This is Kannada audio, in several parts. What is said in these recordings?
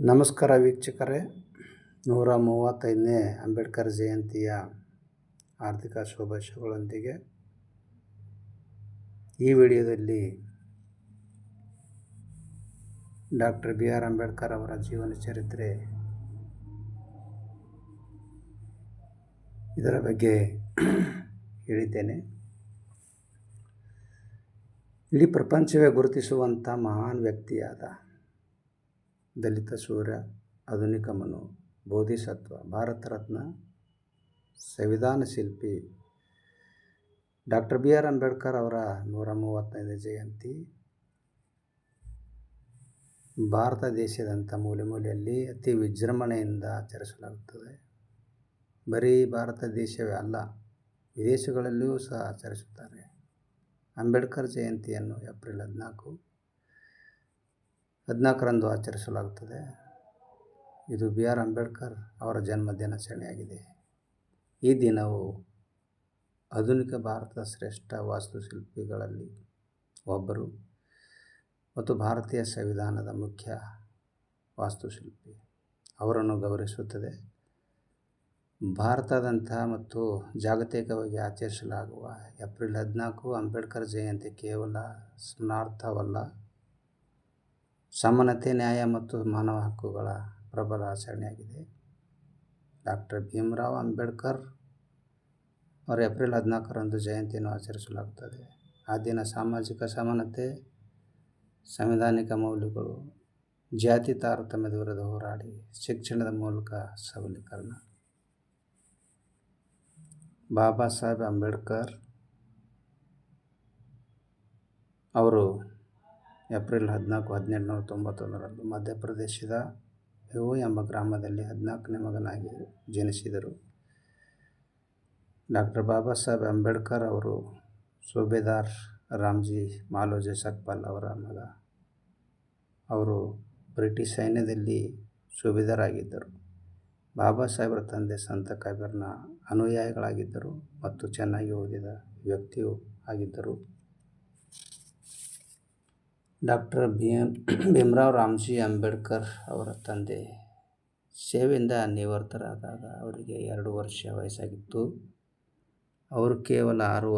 ನಮಸ್ಕಾರ ವೀಕ್ಷಕರೇ, 135ನೇ ಅಂಬೇಡ್ಕರ್ ಜಯಂತಿಯ ಆರ್ಥಿಕ ಶುಭಾಶಯಗಳೊಂದಿಗೆ ಈ ವಿಡಿಯೋದಲ್ಲಿ ಡಾಕ್ಟರ್ ಬಿ ಆರ್ ಅಂಬೇಡ್ಕರ್ ಅವರ ಜೀವನ ಚರಿತ್ರೆ ಇದರ ಬಗ್ಗೆ ಹೇಳಿದ್ದೇನೆ. ಇಡೀ ಪ್ರಪಂಚವೇ ಗುರುತಿಸುವಂಥ ಮಹಾನ್ ವ್ಯಕ್ತಿಯಾದ ದಲಿತ ಸೂರ್ಯ, ಆಧುನಿಕ ಮನು, ಬೋಧಿಸತ್ವ, ಭಾರತ ರತ್ನ, ಸಂವಿಧಾನ ಶಿಲ್ಪಿ ಡಾಕ್ಟರ್ ಬಿ ಆರ್ ಅಂಬೇಡ್ಕರ್ ಅವರ 135ನೇ ಜಯಂತಿ ಭಾರತ ದೇಶದಂಥ ಮೂಲೆ ಮೂಲೆಯಲ್ಲಿ ಅತಿ ವಿಜೃಂಭಣೆಯಿಂದ ಆಚರಿಸಲಾಗುತ್ತದೆ. ಬರೀ ಭಾರತ ದೇಶವೇ ಅಲ್ಲ, ವಿದೇಶಗಳಲ್ಲಿಯೂ ಸಹ ಆಚರಿಸುತ್ತಾರೆ. ಅಂಬೇಡ್ಕರ್ ಜಯಂತಿಯನ್ನು ಏಪ್ರಿಲ್ 14ರಂದು ಆಚರಿಸಲಾಗುತ್ತದೆ. ಇದು ಬಿ ಆರ್ ಅಂಬೇಡ್ಕರ್ ಅವರ ಜನ್ಮದಿನಾಚರಣೆಯಾಗಿದೆ. ಈ ದಿನವು ಆಧುನಿಕ ಭಾರತದ ಶ್ರೇಷ್ಠ ವಾಸ್ತುಶಿಲ್ಪಿಗಳಲ್ಲಿ ಒಬ್ಬರು ಮತ್ತು ಭಾರತೀಯ ಸಂವಿಧಾನದ ಮುಖ್ಯ ವಾಸ್ತುಶಿಲ್ಪಿ ಅವರನ್ನು ಗೌರವಿಸುತ್ತದೆ. ಭಾರತದಂಥ ಮತ್ತು ಜಾಗತಿಕವಾಗಿ ಆಚರಿಸಲಾಗುವ ಏಪ್ರಿಲ್ 14 ಅಂಬೇಡ್ಕರ್ ಜಯಂತಿ ಕೇವಲ ಸ್ಮರಣಾರ್ಥವಲ್ಲ, ಸಮಾನತೆ, ನ್ಯಾಯ ಮತ್ತು ಮಾನವ ಹಕ್ಕುಗಳ ಪ್ರಬಲ ಆಚರಣೆಯಾಗಿದೆ. ಡಾಕ್ಟರ್ ಭೀಮರಾವ್ ಅಂಬೇಡ್ಕರ್ ಅವರ ಏಪ್ರಿಲ್ 14ರಂದು ಜಯಂತಿಯನ್ನು ಆಚರಿಸಲಾಗುತ್ತದೆ. ಆ ದಿನ ಸಾಮಾಜಿಕ ಸಮಾನತೆ, ಸಂವಿಧಾನಿಕ ಮೌಲ್ಯಗಳು, ಜಾತಿ ತಾರತಮ್ಯದ ವಿರುದ್ಧ ಹೋರಾಡಿ ಶಿಕ್ಷಣದ ಮೂಲಕ ಸಬಲೀಕರಣ. ಬಾಬಾ ಸಾಹೇಬ್ ಅಂಬೇಡ್ಕರ್ ಅವರು ಏಪ್ರಿಲ್ 14, 1891ರಂದು ಮಧ್ಯಪ್ರದೇಶದ ಮೆಹೂ ಎಂಬ ಗ್ರಾಮದಲ್ಲಿ 14ನೇ ಮಗನಾಗಿ ಜನಿಸಿದರು. ಡಾಕ್ಟರ್ ಬಾಬಾ ಸಾಹೇಬ್ ಅಂಬೇಡ್ಕರ್ ಅವರು ಸುಬೇದಾರ್ ರಾಮ್ಜಿ ಮಾಲೋಜಿ ಸಕ್ಪಾಲ್ ಅವರ ಮಗ. ಅವರು ಬ್ರಿಟಿಷ್ ಸೈನ್ಯದಲ್ಲಿ ಸುಬೇದಾರ್ ಆಗಿದ್ದರು. ಬಾಬಾ ಸಾಹೇಬರ ತಂದೆ ಸಂತ ಕಬೀರನ ಅನುಯಾಯಿಗಳಾಗಿದ್ದರು ಮತ್ತು ಚೆನ್ನಾಗಿ ಓದಿದ ವ್ಯಕ್ತಿಯೂ ಆಗಿದ್ದರು. ಡಾಕ್ಟರ್ ಭೀಮರಾವ್ ರಾಮ್ಜಿ ಅಂಬೇಡ್ಕರ್ ಅವರ ತಂದೆ ಸೇವೆಯಿಂದ ನಿವೃತ್ತರಾದಾಗ ಅವರಿಗೆ 2 ವರ್ಷ ವಯಸ್ಸಾಗಿತ್ತು. ಅವರು ಕೇವಲ 6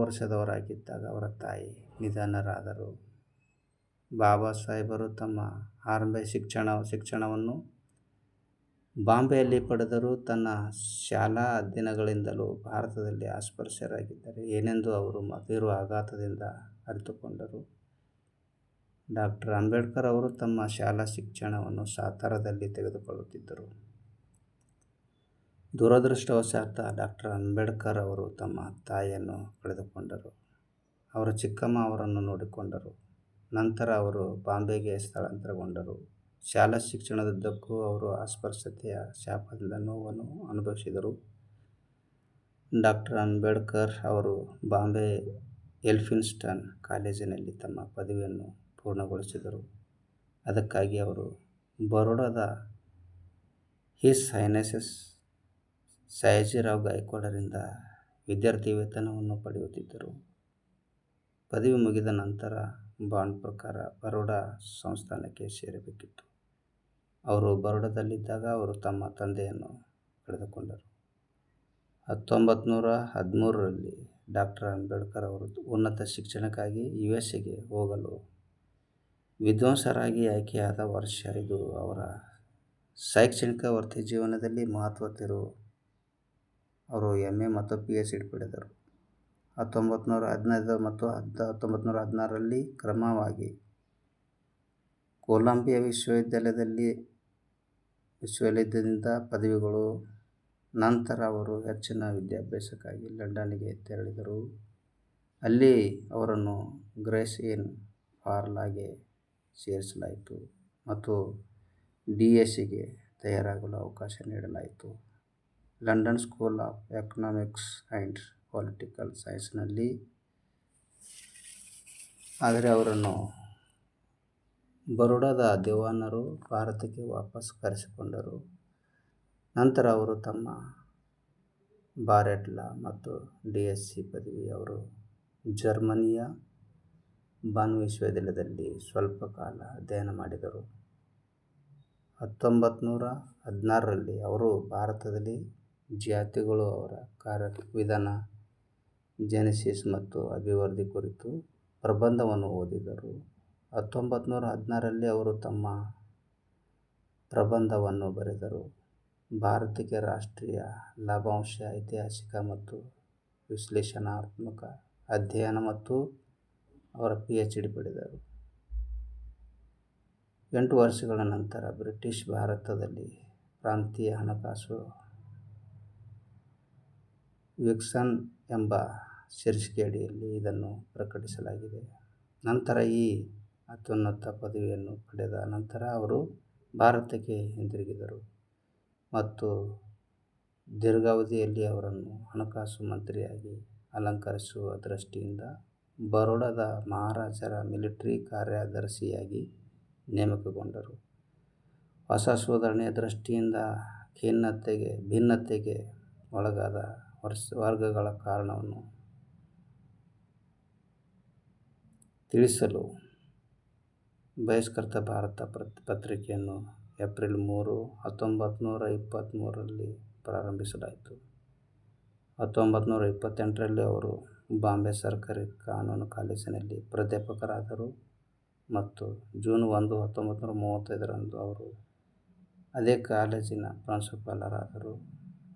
ವರ್ಷದವರಾಗಿದ್ದಾಗ ಅವರ ತಾಯಿ ನಿಧನರಾದರು. ಬಾಬಾ ಸಾಹೇಬರು ತಮ್ಮ ಆರಂಭಿಕ ಶಿಕ್ಷಣವನ್ನು ಬಾಂಬೆಯಲ್ಲಿ ಪಡೆದರು. ತನ್ನ ಶಾಲಾ ದಿನಗಳಿಂದಲೂ ಭಾರತದಲ್ಲಿ ಅಸ್ಪೃಶ್ಯರಾಗಿದ್ದಾರೆ ಏನೆಂದು ಅವರು ತೀವ್ರ ಆಘಾತದಿಂದ ಅರಿತುಕೊಂಡರು. ಡಾಕ್ಟರ್ ಅಂಬೇಡ್ಕರ್ ಅವರು ತಮ್ಮ ಶಾಲಾ ಶಿಕ್ಷಣವನ್ನು ಸಾತಾರದಲ್ಲಿ ತೆಗೆದುಕೊಳ್ಳುತ್ತಿದ್ದರು. ದುರದೃಷ್ಟವಶಾತ್ ಡಾಕ್ಟರ್ ಅಂಬೇಡ್ಕರ್ ಅವರು ತಮ್ಮ ತಾಯಿಯನ್ನು ಕಳೆದುಕೊಂಡರು. ಅವರ ಚಿಕ್ಕಮ್ಮ ಅವರನ್ನು ನೋಡಿಕೊಂಡರು. ನಂತರ ಅವರು ಬಾಂಬೆಗೆ ಸ್ಥಳಾಂತರಗೊಂಡರು. ಶಾಲಾ ಶಿಕ್ಷಣದುದ್ದಕ್ಕೂ ಅವರು ಅಸ್ಪೃಶ್ಯತೆಯ ಶಾಪದಿಂದ ನೋವನ್ನು ಅನುಭವಿಸಿದರು. ಡಾಕ್ಟರ್ ಅಂಬೇಡ್ಕರ್ ಅವರು ಬಾಂಬೆ ಎಲ್ಫಿನ್ಸ್ಟನ್ ಕಾಲೇಜಿನಲ್ಲಿ ತಮ್ಮ ಪದವಿಯನ್ನು ಪೂರ್ಣಗೊಳಿಸಿದರು. ಅದಕ್ಕಾಗಿ ಅವರು ಬರೋಡಾದ ಹಿಸ್ ಹೈನೆಸ್ ಸಯಾಜಿರಾವ್ ಗಾಯಕ್ವಾಡರಿಂದ ವಿದ್ಯಾರ್ಥಿ ವೇತನವನ್ನು ಪಡೆಯುತ್ತಿದ್ದರು. ಪದವಿ ಮುಗಿದ ನಂತರ ಬಾಂಡ್ ಪ್ರಕಾರ ಬರೋಡಾ ಸಂಸ್ಥಾನಕ್ಕೆ ಸೇರಬೇಕಿತ್ತು. ಅವರು ಬರೋಡಾದಲ್ಲಿದ್ದಾಗ ಅವರು ತಮ್ಮ ತಂದೆಯನ್ನು ಕಳೆದುಕೊಂಡರು. 1913ರಲ್ಲಿ ಡಾಕ್ಟರ್ ಅಂಬೇಡ್ಕರ್ ಅವರು ಉನ್ನತ ಶಿಕ್ಷಣಕ್ಕಾಗಿ USA ಹೋಗಲು ವಿದ್ವಾಂಸರಾಗಿ ಆಯ್ಕೆಯಾದ ವರ್ಷ. ಇದು ಅವರ ಶೈಕ್ಷಣಿಕ ವೃತ್ತಿಜೀವನದಲ್ಲಿ ಮಹತ್ವದ ತಿರುವು. ಅವರು MA ಮತ್ತು PhD ಪಡೆದರು. 1915 ಮತ್ತು 1916ರಲ್ಲಿ ಕ್ರಮವಾಗಿ ಕೊಲಂಬಿಯಾ ವಿಶ್ವವಿದ್ಯಾಲಯದಿಂದ ಪದವಿಗಳು. ನಂತರ ಅವರು ಹೆಚ್ಚಿನ ವಿದ್ಯಾಭ್ಯಾಸಕ್ಕಾಗಿ ಲಂಡನ್ಗೆ ತೆರಳಿದರು. ಅಲ್ಲಿ ಅವರನ್ನು ಗ್ರೇಸ್ ಇನ್ ಫಾರ್ ಲಾಗೆ ಸೇರಿಸಲಾಯಿತು ಮತ್ತು DScಗೆ ತಯಾರಾಗಲು ಅವಕಾಶ ನೀಡಲಾಯಿತು. London School of Economics and Political ಸೈನ್ಸ್ನಲ್ಲಿ. ಆದರೆ ಅವರನ್ನು ಬರೋಡಾದ ದಿವಾನರು ಭಾರತಕ್ಕೆ ವಾಪಸ್ ಕರೆಸಿಕೊಂಡರು. ನಂತರ ಅವರು ತಮ್ಮ ಬಾರೆಟ್ ಲಾ ಮತ್ತು DSc ಪದವಿ ಅವರು ಜರ್ಮನಿಯ ಬಾನ್ ವಿಶ್ವವಿದ್ಯಾಲಯದಲ್ಲಿ ಸ್ವಲ್ಪ ಕಾಲ ಅಧ್ಯಯನ ಮಾಡಿದರು. 1916ರಲ್ಲಿ ಅವರು ಭಾರತದಲ್ಲಿ ಜಾತಿಗಳು, ಅವರ ಕಾರ್ಯವಿಧಾನ, ಜೆನೆಸಿಸ್ ಮತ್ತು ಅಭಿವೃದ್ಧಿ ಕುರಿತು ಪ್ರಬಂಧವನ್ನು ಓದಿದರು. 1916ರಲ್ಲಿ ಅವರು ತಮ್ಮ ಪ್ರಬಂಧವನ್ನು ಬರೆದರು. ಭಾರತಕ್ಕೆ ರಾಷ್ಟ್ರೀಯ ಲಾಭಾಂಶ, ಐತಿಹಾಸಿಕ ಮತ್ತು ವಿಶ್ಲೇಷಣಾತ್ಮಕ ಅಧ್ಯಯನ ಮತ್ತು ಅವರ PhD ಪಡೆದರು. 8 ವರ್ಷಗಳ ನಂತರ ಬ್ರಿಟಿಷ್ ಭಾರತದಲ್ಲಿ ಪ್ರಾಂತೀಯ ಹಣಕಾಸು ವಿಲ್ಸನ್ ಎಂಬ ಶೀರ್ಷಿಕೆಯಡಿಯಲ್ಲಿ ಇದನ್ನು ಪ್ರಕಟಿಸಲಾಗಿದೆ. ನಂತರ ಈ ಅತ್ಯುನ್ನತ ಪದವಿಯನ್ನು ಪಡೆದ ನಂತರ ಅವರು ಭಾರತಕ್ಕೆ ಹಿಂದಿರುಗಿದರು ಮತ್ತು ದೀರ್ಘಾವಧಿಯಲ್ಲಿ ಅವರನ್ನು ಹಣಕಾಸು ಮಂತ್ರಿಯಾಗಿ ಅಲಂಕರಿಸುವ ದೃಷ್ಟಿಯಿಂದ ಬರೋಡಾದ ಮಹಾರಾಜರ ಮಿಲಿಟರಿ ಕಾರ್ಯದರ್ಶಿಯಾಗಿ ನೇಮಕಗೊಂಡರು. ಹೊಸ ಸುಧಾರಣೆಯ ದೃಷ್ಟಿಯಿಂದ ಭಿನ್ನತೆಗೆ ಒಳಗಾದ ವರ್ಗಗಳ ಕಾರಣವನ್ನು ತಿಳಿಸಲು ಬಹಿಷ್ಕೃತ ಭಾರತ ಪತ್ರಿಕೆಯನ್ನು ಏಪ್ರಿಲ್ 3, 1923ರಲ್ಲಿ ಪ್ರಾರಂಭಿಸಲಾಯಿತು. 1928ರಲ್ಲಿ ಅವರು ಬಾಂಬೆ ಸರ್ಕಾರಿ ಕಾನೂನು ಕಾಲೇಜಿನಲ್ಲಿ ಪ್ರಾಧ್ಯಾಪಕರಾದರು ಮತ್ತು ಜೂನ್ 1, 1935ರಂದು ಅವರು ಅದೇ ಕಾಲೇಜಿನ ಪ್ರಾಂಶುಪಾಲರಾದರು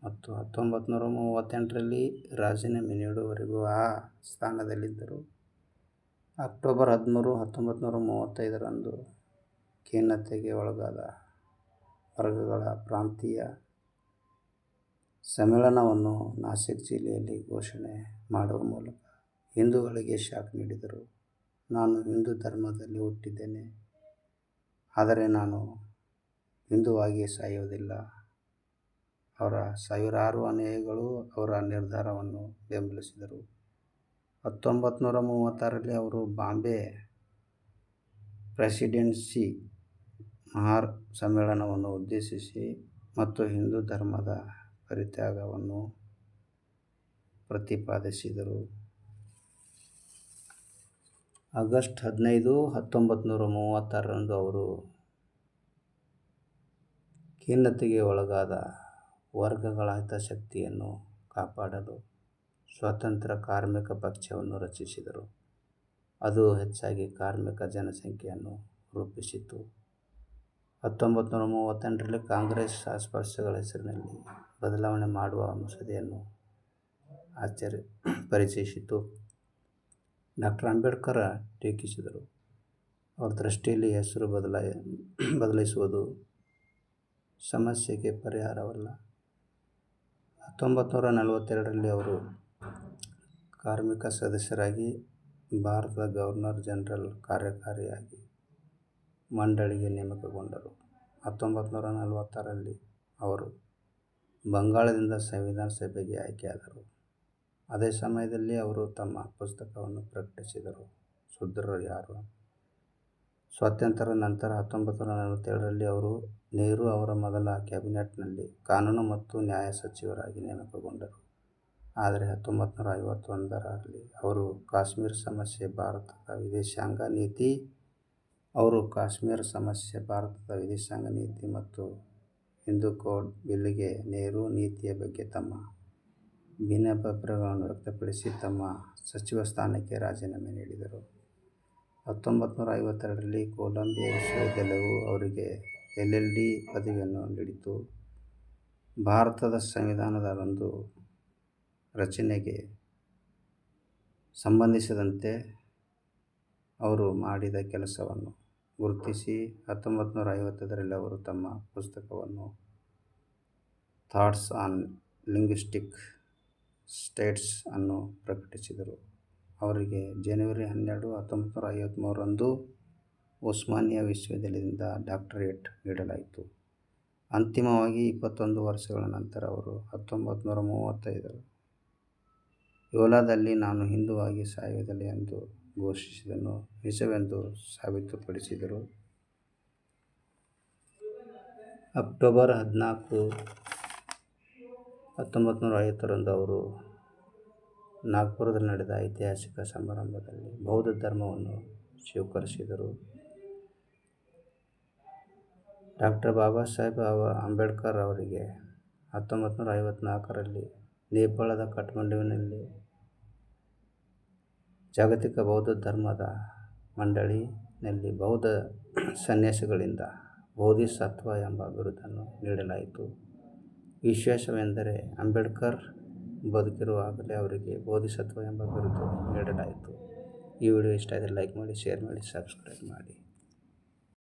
ಮತ್ತು 1938ರಲ್ಲಿ ರಾಜೀನಾಮೆ ನೀಡುವವರೆಗೂ ಆ ಸ್ಥಾನದಲ್ಲಿದ್ದರು. ಅಕ್ಟೋಬರ್ 13, 1935ರಂದು ಖಿನ್ನತೆಗೆ ಒಳಗಾದ ವರ್ಗಗಳ ಪ್ರಾಂತೀಯ ಸಮ್ಮೇಳನವನ್ನು ನಾಸಿಕ್ ಜಿಲ್ಲೆಯಲ್ಲಿ ಘೋಷಣೆ ಮಾಡುವ ಮೂಲಕ ಹಿಂದೂಗಳಿಗೆ ಶಾಕ್ ನೀಡಿದರು. ನಾನು ಹಿಂದೂ ಧರ್ಮದಲ್ಲಿ ಹುಟ್ಟಿದ್ದೇನೆ, ಆದರೆ ನಾನು ಹಿಂದೂವಾಗಿ ಸಾಯುವುದಿಲ್ಲ. ಅವರ ಸಾವಿರಾರು ಅನುಯಾಯಿಗಳು ಅವರ ನಿರ್ಧಾರವನ್ನು ಬೆಂಬಲಿಸಿದರು. 1936ರಲ್ಲಿ ಅವರು ಬಾಂಬೆ ಪ್ರೆಸಿಡೆನ್ಸಿ ಮಹಾ ಸಮ್ಮೇಳನವನ್ನು ಉದ್ದೇಶಿಸಿ ಮತ್ತು ಹಿಂದೂ ಧರ್ಮದ ಪರಿತ್ಯಾಗವನ್ನು ಪ್ರತಿಪಾದಿಸಿದರು. ಆಗಸ್ಟ್ 15, 1936ರಂದು ಅವರು ಖಿನ್ನತೆಗೆ ಒಳಗಾದ ವರ್ಗಗಳ ಹಿತಾಸಕ್ತಿಯನ್ನು ಕಾಪಾಡಲು ಸ್ವತಂತ್ರ ಕಾರ್ಮಿಕ ಪಕ್ಷವನ್ನು ರಚಿಸಿದರು. ಅದು ಹೆಚ್ಚಾಗಿ ಕಾರ್ಮಿಕ ಜನಸಂಖ್ಯೆಯನ್ನು ರೂಪಿಸಿತು. 1938ರಲ್ಲಿ ಕಾಂಗ್ರೆಸ್ ಅಸ್ಪೃಶ್ಯಗಳ ಹೆಸರಿನಲ್ಲಿ ಬದಲಾವಣೆ ಮಾಡುವ ಮಸೂದೆಯನ್ನು ಪರಿಚಯಿಸಿತು. ಡಾ. ಅಂಬೇಡ್ಕರ್ ಟೀಕಿಸಿದರು, ಅವರ ದೃಷ್ಟಿಯಲ್ಲಿ ಹೆಸರು ಬದಲಿಸುವುದು ಸಮಸ್ಯೆಗೆ ಪರಿಹಾರವಲ್ಲ. 1942ರಲ್ಲಿ ಅವರು ಕಾರ್ಮಿಕ ಸದಸ್ಯರಾಗಿ ಭಾರತದ ಗವರ್ನರ್ ಜನರಲ್ ಕಾರ್ಯಕಾರಿ ಮಂಡಳಿಗೆ ನೇಮಕಗೊಂಡರು. 1946ರಲ್ಲಿ ಅವರು ಬಂಗಾಳದಿಂದ ಸಂವಿಧಾನ ಸಭೆಗೆ ಆಯ್ಕೆಯಾದರು. ಅದೇ ಸಮಯದಲ್ಲಿ ಅವರು ತಮ್ಮ ಪುಸ್ತಕವನ್ನು ಪ್ರಕಟಿಸಿದರು, ಶೂದ್ರರು ಯಾರು. ಸ್ವಾತಂತ್ರ್ಯದ ನಂತರ 1947ರಲ್ಲಿ ಅವರು ನೆಹರು ಅವರ ಮೊದಲ ಕ್ಯಾಬಿನೆಟ್ನಲ್ಲಿ ಕಾನೂನು ಮತ್ತು ನ್ಯಾಯ ಸಚಿವರಾಗಿ ನೇಮಕಗೊಂಡರು. ಆದರೆ 1951ರಲ್ಲಿ ಅವರು ಕಾಶ್ಮೀರ ಸಮಸ್ಯೆ ಭಾರತದ ವಿದೇಶಾಂಗ ನೀತಿ ಮತ್ತು ಹಿಂದೂ ಕೋಡ್ ಬಿಲ್ಗೆ ನೆಹರು ನೀತಿಯ ಬಗ್ಗೆ ತಮ್ಮ ಭಿನ್ನಾಭಿಪ್ರಾಯಗಳನ್ನು ವ್ಯಕ್ತಪಡಿಸಿ ತಮ್ಮ ಸಚಿವ ಸ್ಥಾನಕ್ಕೆ ರಾಜೀನಾಮೆ ನೀಡಿದರು. 1952ರಲ್ಲಿ ಕೊಲಂಬಿಯಾ ವಿಶ್ವವಿದ್ಯಾಲಯವು ಅವರಿಗೆ LL.D. ಪದವಿಯನ್ನು ನೀಡಿತು. ಭಾರತದ ಸಂವಿಧಾನದ ರಂದು ರಚನೆಗೆ ಸಂಬಂಧಿಸಿದಂತೆ ಅವರು ಮಾಡಿದ ಕೆಲಸವನ್ನು ಗುರುತಿಸಿ 1955ರಲ್ಲಿ ಅವರು ತಮ್ಮ ಪುಸ್ತಕವನ್ನು ಥಾಟ್ಸ್ ಆನ್ ಲಿಂಗ್ವಿಸ್ಟಿಕ್ ಸ್ಟೇಟ್ಸ್ ಅನ್ನು ಪ್ರಕಟಿಸಿದರು. ಅವರಿಗೆ ಜನವರಿ 12, 1953ರಂದು ಉಸ್ಮಾನಿಯಾ ವಿಶ್ವವಿದ್ಯಾಲಯದಿಂದ ಡಾಕ್ಟರೇಟ್ ನೀಡಲಾಯಿತು. ಅಂತಿಮವಾಗಿ 21 ವರ್ಷಗಳ ನಂತರ ಅವರು 1935 ಯೋಲಾದಲ್ಲಿ ನಾನು ಹಿಂದೂವಾಗಿ ಸಾಯುವುದಿಲ್ಲ ಎಂದು ಘೋಷಿಸಿದ್ದನ್ನು ನಿಜವೆಂದು ಸಾಬೀತುಪಡಿಸಿದರು. ಅಕ್ಟೋಬರ್ 14, 1950ರಂದು ಅವರು ನಾಗ್ಪುರದಲ್ಲಿ ನಡೆದ ಐತಿಹಾಸಿಕ ಸಮಾರಂಭದಲ್ಲಿ ಬೌದ್ಧ ಧರ್ಮವನ್ನು ಸ್ವೀಕರಿಸಿದರು. ಡಾಕ್ಟರ್ ಬಾಬಾ ಸಾಹೇಬ್ ಅಂಬೇಡ್ಕರ್ ಅವರಿಗೆ 1954ರಲ್ಲಿ ನೇಪಾಳದ ಕಠ್ಮಂಡುವಿನಲ್ಲಿ ಜಾಗತಿಕ ಬೌದ್ಧ ಧರ್ಮದ ಮಂಡಳಿನಲ್ಲಿ ಬೌದ್ಧ ಸನ್ಯಾಸಿಗಳಿಂದ ಬೋಧಿಸತ್ವ ಎಂಬ ಬಿರುದನ್ನು ನೀಡಲಾಯಿತು. ವಿಶೇಷವೆಂದರೆ ಅಂಬೇಡ್ಕರ್ ಬದುಕಿರುವಾಗಲೇ ಅವರಿಗೆ ಬೋಧಿಸತ್ವ ಎಂಬ ಬಿರುದು ನೀಡಲಾಯಿತು. ಈ ವಿಡಿಯೋ ಇಷ್ಟ ಆದರೆ ಲೈಕ್ ಮಾಡಿ, ಶೇರ್ ಮಾಡಿ, ಸಬ್ಸ್ಕ್ರೈಬ್ ಮಾಡಿ.